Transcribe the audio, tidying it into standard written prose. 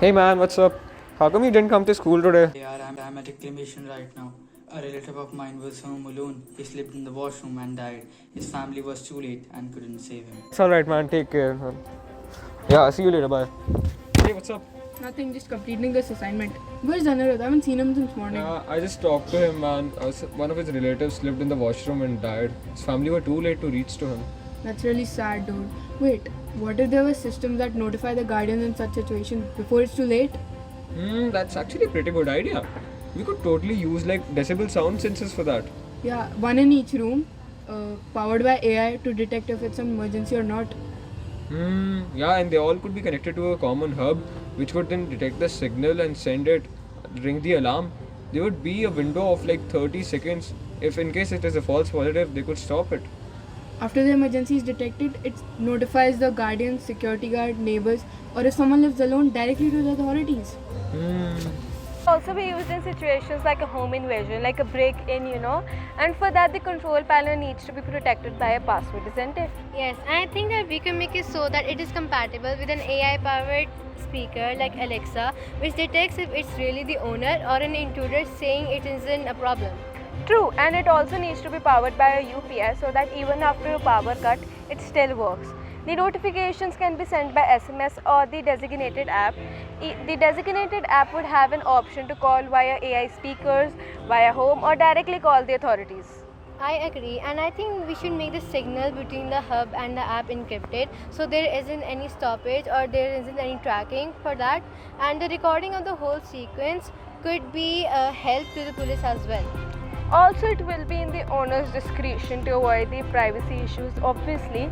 Hey man, what's up? How come you didn't come to school today? Yeah, I'm at a cremation right now. A relative of mine was home alone. He slipped in the washroom and died. His family was too late and couldn't save him. It's alright man, take care man. Yeah, see you later, bye. Hey, what's up? Nothing, just completing this assignment. Where's Anirudh? I haven't seen him since morning. I just talked to him man. One of his relatives slipped in the washroom and died. His family were too late to reach to him. That's really sad, dude. Wait, what if there were systems that notify the guardians in such situations before it's too late? That's actually a pretty good idea. We could totally use like decibel sound sensors for that. Yeah, one in each room, powered by AI to detect if it's an emergency or not. Yeah, and they all could be connected to a common hub, which would then detect the signal and send it, ring the alarm. There would be a window of like 30 seconds. If in case it is a false positive, they could stop it. After the emergency is detected, it notifies the guardians, security guard, neighbors, or if someone lives alone, directly to the authorities. Also be used in situations like a home invasion, like a break-in, and for that the control panel needs to be protected by a password, isn't it? Yes, and I think that we can make it so that it is compatible with an AI-powered speaker like Alexa, which detects if it's really the owner or an intruder saying it isn't a problem. True, and it also needs to be powered by a UPS so that even after a power cut, it still works. The notifications can be sent by SMS or the designated app. The designated app would have an option to call via AI speakers, via home, or directly call the authorities. I agree, and I think we should make the signal between the hub and the app encrypted so there isn't any stoppage or there isn't any tracking for that. And the recording of the whole sequence could be a help to the police as well. Also, it will be in the owner's discretion to avoid the privacy issues, obviously.